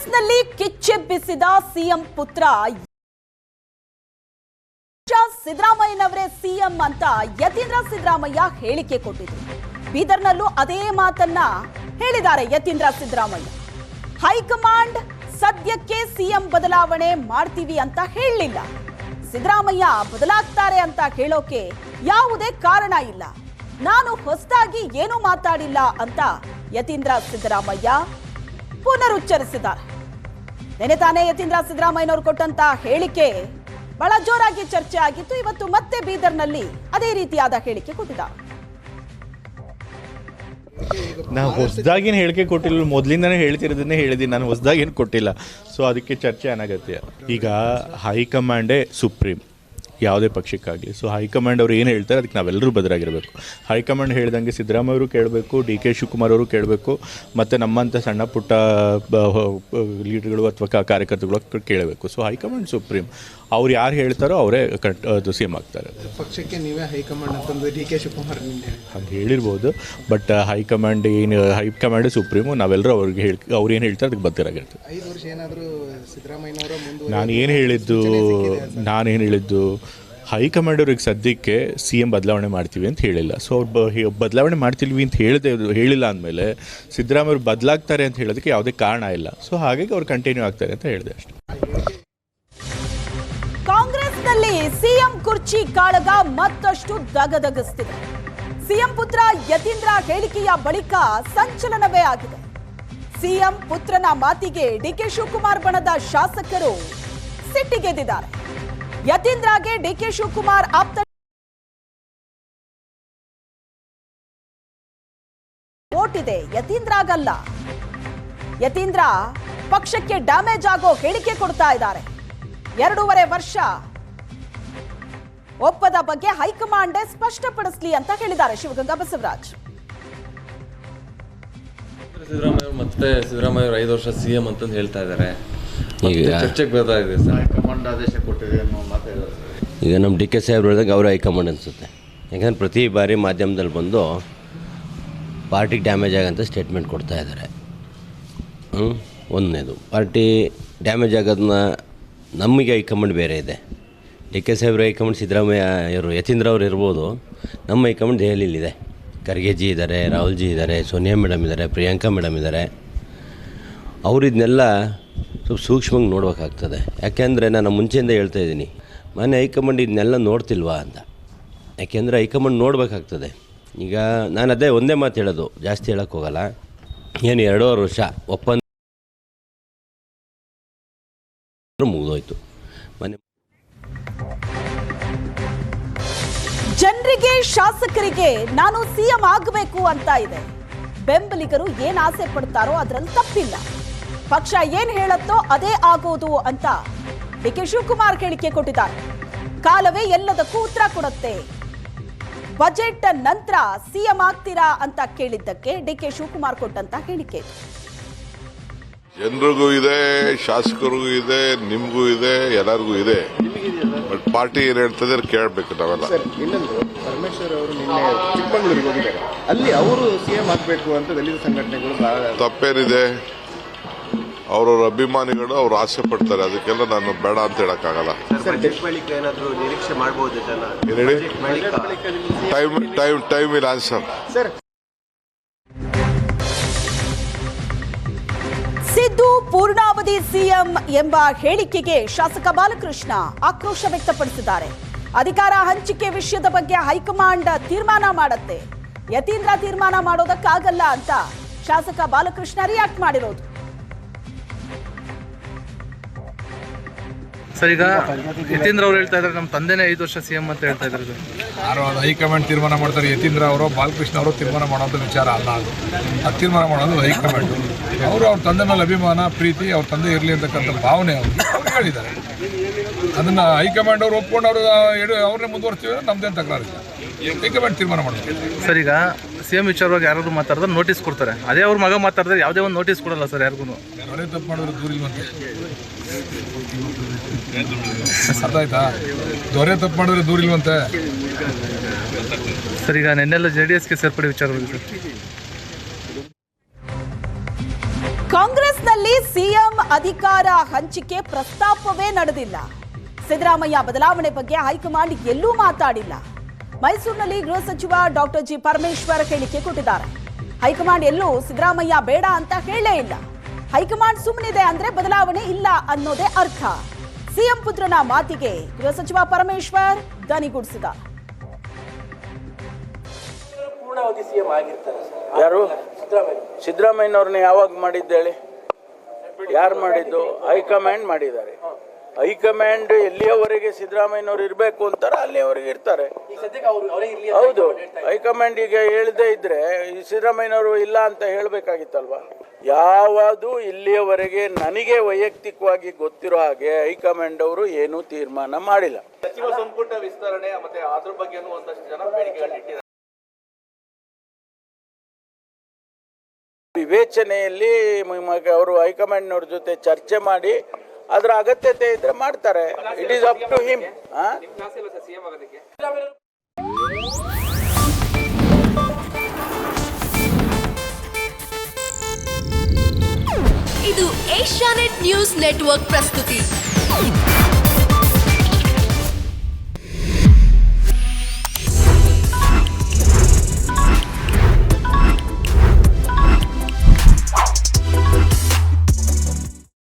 ಕಾಂಗ್ರೆಸ್ನಲ್ಲಿ ಕಿಚ್ಚೆಬ್ಬಿಸಿದ ಸಿಎಂ ಪುತ್ರ ಸಿದ್ದರಾಮಯ್ಯನವರೇ ಸಿಎಂ ಅಂತ ಯತೀಂದ್ರ ಸಿದ್ದರಾಮಯ್ಯ ಹೇಳಿಕೆ ಕೊಟ್ಟಿದ್ರು. ಬೀದರ್ನಲ್ಲೂ ಅದೇ ಮಾತನ್ನ ಹೇಳಿದ್ದಾರೆ ಯತೀಂದ್ರ ಸಿದ್ದರಾಮಯ್ಯ. ಹೈಕಮಾಂಡ್ ಸದ್ಯಕ್ಕೆ ಸಿಎಂ ಬದಲಾವಣೆ ಮಾಡ್ತೀವಿ ಅಂತ ಹೇಳಲಿಲ್ಲ. ಸಿದ್ದರಾಮಯ್ಯ ಬದಲಾಗ್ತಾರೆ ಅಂತ ಹೇಳೋಕೆ ಯಾವುದೇ ಕಾರಣ ಇಲ್ಲ. ನಾನು ಹೊಸದಾಗಿ ಏನೂ ಮಾತಾಡಿಲ್ಲ ಅಂತ ಯತೀಂದ್ರ ಸಿದ್ದರಾಮಯ್ಯ ಪುನರುಚ್ಚರಿಸಿದ್ದಾರೆ. ನೆನೆ ತಾನೇ ಯತೀಂದ್ರ ಸಿದ್ದರಾಮಯ್ಯನವರು ಕೊಟ್ಟಂತ ಹೇಳಿಕೆ ಬಹಳ ಜೋರಾಗಿ ಚರ್ಚೆ ಆಗಿತ್ತು. ಇವತ್ತು ಮತ್ತೆ ಬೀದರ್ನಲ್ಲಿ ಅದೇ ರೀತಿಯಾದ ಹೇಳಿಕೆ ಕೊಟ್ಟಿದ್ದಾರೆ. ನಾವು ಹೊಸದಾಗೇನು ಹೇಳಿಕೆ ಕೊಟ್ಟಿಲ್ಲ, ಮೊದಲಿಂದನೇ ಹೇಳ್ತಿರೋದನ್ನೇ ಹೇಳಿದ್ದೀನಿ. ನಾನು ಹೊಸದಾಗೇನು ಕೊಟ್ಟಿಲ್ಲ. ಸೊ ಅದಕ್ಕೆ ಚರ್ಚೆ ಅನಾಗತ್ಯ. ಈಗ ಹೈಕಮಾಂಡೇ ಸುಪ್ರೀಂ ಯಾವುದೇ ಪಕ್ಷಕ್ಕಾಗಲಿ. ಸೊ ಹೈಕಮಾಂಡ್ ಅವರು ಏನು ಹೇಳ್ತಾರೆ ಅದಕ್ಕೆ ನಾವೆಲ್ಲರೂ ಬದಲಾಗಿರಬೇಕು. ಹೈಕಮಾಂಡ್ ಹೇಳ್ದಂಗೆ ಸಿದ್ದರಾಮಯ್ಯ ಅವರು ಕೇಳಬೇಕು, ಡಿ ಕೆ ಶಿವಕುಮಾರ್ ಅವರು ಕೇಳಬೇಕು, ಮತ್ತು ನಮ್ಮಂಥ ಸಣ್ಣ ಪುಟ್ಟ ಲೀಡರ್ಗಳು ಅಥವಾ ಕಾರ್ಯಕರ್ತಗಳು ಕೇಳಬೇಕು. So high command supreme. ಅವ್ರು ಯಾರು ಹೇಳ್ತಾರೋ ಅವರೇ ಅದು ಸಿ ಎಂ ಆಗ್ತಾರೆ. ಪಕ್ಷಕ್ಕೆ ನೀವೇ ಹೈಕಮಾಂಡ್ ಅಂತಂದು ಡಿ ಕೆ ಶಿವಕುಮಾರ್ ಹಂಗೆ ಹೇಳಿರ್ಬೋದು, ಬಟ್ ಹೈಕಮಾಂಡೇ ಸುಪ್ರೀಮು. ನಾವೆಲ್ಲರೂ ಅವ್ರಿಗೆ ಅವ್ರು ಏನು ಹೇಳ್ತಾರೆ ಅದಕ್ಕೆ ಬದ್ಧರಾಗಿರ್ತದೆ. 5 ವರ್ಷ ಏನಾದರೂ ಸಿದ್ದರಾಮಯ್ಯನವರ ನಾನೇನು ಹೇಳಿದ್ದು ಹೈಕಮಾಂಡ್ ಅವ್ರಿಗೆ ಸದ್ಯಕ್ಕೆ ಸಿ ಎಂ ಬದಲಾವಣೆ ಮಾಡ್ತೀವಿ ಅಂತ ಹೇಳಿಲ್ಲ. ಸೊ ಅವ್ರು ಬದಲಾವಣೆ ಮಾಡ್ತೀವಿ ಅಂತ ಹೇಳಿಲ್ಲ ಅಂದಮೇಲೆ ಸಿದ್ದರಾಮಯ್ಯ ಬದಲಾಗ್ತಾರೆ ಅಂತ ಹೇಳೋದಕ್ಕೆ ಯಾವುದೇ ಕಾರಣ ಇಲ್ಲ. ಸೊ ಹಾಗಾಗಿ ಅವ್ರು ಕಂಟಿನ್ಯೂ ಆಗ್ತಾರೆ ಅಂತ ಹೇಳಿದೆ ಅಷ್ಟೇ. ಕಾಂಗ್ರೆಸ್ನಲ್ಲಿ ಸಿಎಂ ಕುರ್ಚಿ ಕಾಳಗ ಮತ್ತಷ್ಟು ದಗದಗಿಸ್ತಿದೆ. ಸಿಎಂ ಪುತ್ರ ಯತೀಂದ್ರ ಹೇಳಿಕೆಯ ಬಳಿಕ ಸಂಚಲನವೇ ಆಗಿದೆ. ಸಿಎಂ ಪುತ್ರನ ಮಾತಿಗೆ ಡಿಕೆ ಶಿವಕುಮಾರ್ ಬಣದ ಶಾಸಕರು ಸಿಟ್ಟಿಗೆದ್ದಿದ್ದಾರೆ. ಯತೀಂದ್ರಗೆ ಡಿಕೆ ಶಿವಕುಮಾರ್ ಆಪ್ತ ವೋಟ್ ಇದೆ, ಯತೀಂದ್ರಗಲ್ಲ. ಯತೀಂದ್ರ ಪಕ್ಷಕ್ಕೆ ಡ್ಯಾಮೇಜ್ ಆಗೋ ಹೇಳಿಕೆ ಕೊಡ್ತಾ ಇದ್ದಾರೆ. 2.5 ವರ್ಷ ಒಪ್ಪದ ಬಗ್ಗೆ ಹೈಕಮಾಂಡ್ ಸ್ಪಷ್ಟಪಡಿಸಲಿ ಅಂತ ಹೇಳಿದ್ದಾರೆ ಶಿವಗಂಗಾ ಬಸವರಾಜ್. ಸಿದ್ದರಾಮಯ್ಯ 5 ವರ್ಷ ಸಿಎಂ ಅಂತ ಹೇಳ್ತಾ ಇದ್ದಾರೆ. ಈಗ ಚರ್ಚೆಗೆ ಬರ್ತಾ ಇದೆ ಸರ್. ಹೈಕಮಾಂಡ್ ಆದೇಶ ಕೊಟ್ಟಿದೆ ಅನ್ನೋ ಮಾತು. ಈಗ ನಮ್ಮ ಡಿ ಕೆ ಸಾಹೇಬ್ರು ಹೇಳಿದಾಗ ಅವರು ಹೈಕಮಾಂಡ್ ಅನಿಸುತ್ತೆ. ಯಾಕಂದರೆ ಪ್ರತಿ ಬಾರಿ ಮಾಧ್ಯಮದಲ್ಲಿ ಬಂದು ಪಾರ್ಟಿಗೆ ಡ್ಯಾಮೇಜ್ ಆಗಂತ ಸ್ಟೇಟ್ಮೆಂಟ್ ಕೊಡ್ತಾ ಇದ್ದಾರೆ. ಒಂದನೇದು ಪಾರ್ಟಿ ಡ್ಯಾಮೇಜ್ ಆಗೋದನ್ನ ನಮಗೆ ಹೈಕಮಾಂಡ್ ಬೇರೆ ಇದೆ. ಡಿ ಕೆ ಸಾಹೇಬ್ರ ಹೈಕಮಾಂಡ್ ಸಿದ್ದರಾಮಯ್ಯ ಇವರು ಯತೀಂದ್ರ ಅವರು ಇರ್ಬೋದು. ನಮ್ಮ ಹೈಕಮಾಂಡ್ ದೆಹಲಿಯಲ್ಲಿದೆ. ಖರ್ಗೆ ಜಿ ಇದ್ದಾರೆ, ರಾಹುಲ್ ಜಿ ಇದ್ದಾರೆ, ಸೋನಿಯಾ ಮೇಡಮ್ ಇದ್ದಾರೆ, ಪ್ರಿಯಾಂಕಾ ಮೇಡಮ್ ಇದ್ದಾರೆ. ಅವರು ಇದನ್ನೆಲ್ಲ ಸ್ವಲ್ಪ ಸೂಕ್ಷ್ಮವಾಗಿ ನೋಡ್ಬೇಕಾಗ್ತದೆ. ಯಾಕೆಂದರೆ ನಾನು ಮುಂಚೆಯಿಂದ ಹೇಳ್ತಾ ಇದ್ದೀನಿ, ಮೊನ್ನೆ ಹೈಕಮಾಂಡ್ ಇದನ್ನೆಲ್ಲ ನೋಡ್ತಿಲ್ವಾ ಅಂತ. ಯಾಕೆಂದರೆ ಹೈಕಮಾಂಡ್ ನೋಡಬೇಕಾಗ್ತದೆ. ಈಗ ನಾನು ಅದೇ ಒಂದೇ ಮಾತು ಹೇಳೋದು, ಜಾಸ್ತಿ ಹೇಳೋಕ್ಕೆ ಹೋಗಲ್ಲ. ಏನು 2.5 ವರ್ಷ ಒಪ್ಪಂದ ಮುಗಿದೋಯ್ತು. ಜನರಿಗೆ, ಶಾಸಕರಿಗೆ ನಾನು ಸಿಎಂ ಆಗಬೇಕು ಅಂತ ಇದೆ. ಬೆಂಬಲಿಗರು ಏನ್ ಆಸೆ ಪಡ್ತಾರೋ ಅದರಲ್ಲಿ ತಪ್ಪಿಲ್ಲ. ಪಕ್ಷ ಏನ್ ಹೇಳತ್ತೋ ಅದೇ ಆಗೋದು ಅಂತ ಡಿ ಕೆ ಶಿವಕುಮಾರ್ ಹೇಳಿಕೆ ಕೊಟ್ಟಿದ್ದಾರೆ. ಕಾಲವೇ ಎಲ್ಲದಕ್ಕೂ ಉತ್ತರ ಕೊಡುತ್ತೆ. ಬಜೆಟ್ ನಂತರ ಸಿಎಂ ಆಗ್ತೀರಾ ಅಂತ ಕೇಳಿದ್ದಕ್ಕೆ ಡಿ ಕೆ ಶಿವಕುಮಾರ್ ಕೊಟ್ಟಂತ ಹೇಳಿಕೆ. ಜನರಿಗೂ ಇದೆ, ಶಾಸಕರಿಗೂ ಇದೆ, ನಿಮಗೂ ಇದೆ, ಎಲ್ಲರಿಗೂ ಇದೆ. ಬಟ್ ಪಾರ್ಟಿ ಏನ್ ಹೇಳ್ತದೆ ಕೇಳಬೇಕು ನಾವೆಲ್ಲ. ಇನ್ನೊಂದು, ಪರಮೇಶ್ವರ್ ಅವರು ನಿನ್ನೆ ಚಿಕ್ಕಮಗಳೂರಿಗೆ ಹೋಗಿದ್ದಾರೆ. ಅಲ್ಲಿ ಅವರು ಸಿಎಂ ಆಗಬೇಕು ಅಂತ ದಲಿತ ಸಂಘಟನೆಗಳು ತಪ್ಪೇನಿದೆ. ಅವರವ್ರ ಅಭಿಮಾನಿಗಳು ಅವ್ರು ಆಸೆ ಪಡ್ತಾರೆ. ಅದಕ್ಕೆಲ್ಲ ನಾನು ಬೇಡ ಅಂತ ಹೇಳಕ್ಕಾಗಲ್ಲ. Time will answer. ಸಿದ್ದು ಪೂರ್ಣಾವಧಿ ಸಿಎಂ ಎಂಬ ಹೇಳಿಕೆಗೆ ಶಾಸಕ ಬಾಲಕೃಷ್ಣ ಆಕ್ರೋಶ ವ್ಯಕ್ತಪಡಿಸಿದ್ದಾರೆ. ಅಧಿಕಾರ ಹಂಚಿಕೆ ವಿಷಯದ ಬಗ್ಗೆ ಹೈಕಮಾಂಡ್ ತೀರ್ಮಾನ ಮಾಡುತ್ತೆ, ಯತೀಂದ್ರ ತೀರ್ಮಾನ ಮಾಡೋದಕ್ಕಾಗಲ್ಲ ಅಂತ ಶಾಸಕ ಬಾಲಕೃಷ್ಣ ರಿಯಾಕ್ಟ್ ಮಾಡಿರೋದು. ಸರ್, ಈಗ ಯತೀಂದ್ರ ಅವರು ಹೇಳ್ತಾ ಇದ್ದಾರೆ ನಮ್ಮ ತಂದೆನೇ 5 ವರ್ಷ ಸಿಎಂ ಅಂತ ಹೇಳ್ತಾ ಇದ್ದಾರೆ. ಯಾರು ಅದು ಹೈಕಮಾಂಡ್ ತೀರ್ಮಾನ ಮಾಡ್ತಾರೆ. ಯತೀಂದ್ರ ಅವರು, ಬಾಲಕೃಷ್ಣ ಅವರು ತೀರ್ಮಾನ ಮಾಡೋದು ವಿಚಾರ ಅಲ್ಲ. ಅದು ತೀರ್ಮಾನ ಮಾಡೋದು ಹೈಕಮಾಂಡ್. ಅವರು ಅವ್ರ ತಂದೆ ಮೇಲೆ ಅಭಿಮಾನ, ಪ್ರೀತಿ, ಅವ್ರ ತಂದೆ ಇರಲಿ ಅಂತಕ್ಕಂಥ ಭಾವನೆ ಅವ್ರು ಹೇಳಿದ್ದಾರೆ. ಅದನ್ನು ಹೈಕಮಾಂಡ್ ಅವರು ಒಪ್ಕೊಂಡು ಅವ್ರನ್ನೇ ಮುಂದುವರ್ಸ್ತೀವಿ, ನಮ್ದೇನು ತಕರಾರಿಲ್ಲ. ಹೈಕಮಾಂಡ್ ತೀರ್ಮಾನ ಮಾಡೋದು. ಸರ್, ಈಗ ಸಿಎಂ ವಿಚಾರವಾಗಿ ಯಾರಾದ್ರು ಮಾತಾಡಿದ್ರೆ ನೋಟಿಸ್ ಕೊಡ್ತಾರೆ. ಅದೇ ಅವ್ರ ಮಗ ಮಾತಾಡಿದ್ರೆ ಯಾವುದೇ ಒಂದು ನೋಟಿಸ್ ಕೊಡಲ್ಲ ಸರ್ ಯಾರಿಗೂ. ಅವರೇ ತಪ್ಪು ಮಾಡಿದ್ರೆ ದೂರಿಲ್ವಂತೆ. ಅರ್ಥಾಯ್ತಾ? ದೊರೆ ತಪ್ಪು ಮಾಡಿದ್ರೆ ದೂರಿಲ್ವಂತೆ. ಸರ್, ಈಗ ನೆನ್ನೆಲ್ಲ JDSಗೆ ಸೇರ್ಪಡೆ ವಿಚಾರವಾಗಿ ಸರ್. ಕಾಂಗ್ರೆಸ್ನಲ್ಲಿ ಸಿಎಂ ಅಧಿಕಾರ ಹಂಚಿಕೆ ಪ್ರಸ್ತಾಪವೇ ನಡೆದಿಲ್ಲ. ಸಿದ್ದರಾಮಯ್ಯ ಬದಲಾವಣೆ ಬಗ್ಗೆ ಹೈಕಮಾಂಡ್ ಎಲ್ಲೂ ಮಾತಾಡಿಲ್ಲ. ಮೈಸೂರಿನಲ್ಲಿ ಗೃಹ ಸಚಿವ ಡಾಕ್ಟರ್ ಜಿ ಪರಮೇಶ್ವರ್ ಹೇಳಿಕೆ ಕೊಟ್ಟಿದ್ದಾರೆ. ಹೈಕಮಾಂಡ್ ಎಲ್ಲೂ ಸಿದ್ದರಾಮಯ್ಯ ಬೇಡ ಅಂತ ಹೇಳೇ ಇಲ್ಲ. ಹೈಕಮಾಂಡ್ ಸುಮ್ಮನಿದೆ ಅಂದ್ರೆ ಬದಲಾವಣೆ ಇಲ್ಲ ಅನ್ನೋದೇ ಅರ್ಥ. ಸಿಎಂ ಪುತ್ರನ ಮಾತಿಗೆ ಗೃಹ ಸಚಿವ ಪರಮೇಶ್ವರ್ ದನಿಗೂಡಿಸಿದ್ದಾರೆ. ಪೂರ್ಣಾವಧಿ ಸಿಎಂ ಆಗಿರ್ತಾರೆ ಯಾರು? ಸಿದ್ದರಾಮಯ್ಯನವ್ರನ್ನ ಯಾವಾಗ ಮಾಡಿದ್ದೇಳಿ? ಯಾರು ಮಾಡಿದ್ದು? ಹೈಕಮಾಂಡ್ ಮಾಡಿದ್ದಾರೆ. ಹೈಕಮಾಂಡ್ ಎಲ್ಲಿಯವರೆಗೆ ಸಿದ್ದರಾಮಯ್ಯನವ್ರು ಇರಬೇಕು ಅಂತಾರ ಅಲ್ಲಿಯವರೆಗೆ ಇರ್ತಾರೆ. ಹೌದು, ಹೈಕಮಾಂಡ್ ಈಗ ಹೇಳದೇ ಇದ್ರೆ ಸಿದ್ದರಾಮಯ್ಯನವರು ಇಲ್ಲ ಅಂತ ಹೇಳಬೇಕಾಗಿತ್ತಲ್ವಾ? ಯಾವುದು ಇಲ್ಲಿಯವರೆಗೆ ನನಗೆ ವೈಯಕ್ತಿಕವಾಗಿ ಗೊತ್ತಿರೋ ಹಾಗೆ ಹೈಕಮಾಂಡ್ ಅವರು ಏನೂ ತೀರ್ಮಾನ ಮಾಡಿಲ್ಲ. ಸಚಿವ ಸಂಪುಟ ವಿಸ್ತರಣೆ ಮತ್ತೆ ಅದ್ರ ಬಗ್ಗೆ ಒಂದಷ್ಟು ಜನ ಬೇಡಿಕೆಗಳನ್ನ ವಿವೇಚನೆಯಲ್ಲಿ ಅವರು ಹೈಕಮಾಂಡ್ನವ್ರ ಜೊತೆ ಚರ್ಚೆ ಮಾಡಿ ಅದರ ಅಗತ್ಯತೆ ಇದ್ರೆ ಮಾಡ್ತಾರೆ. It is up to him. ಇದು ಏಷ್ಯಾನೆಟ್ ನ್ಯೂಸ್ ನೆಟ್ವರ್ಕ್ ಪ್ರಸ್ತುತಿ.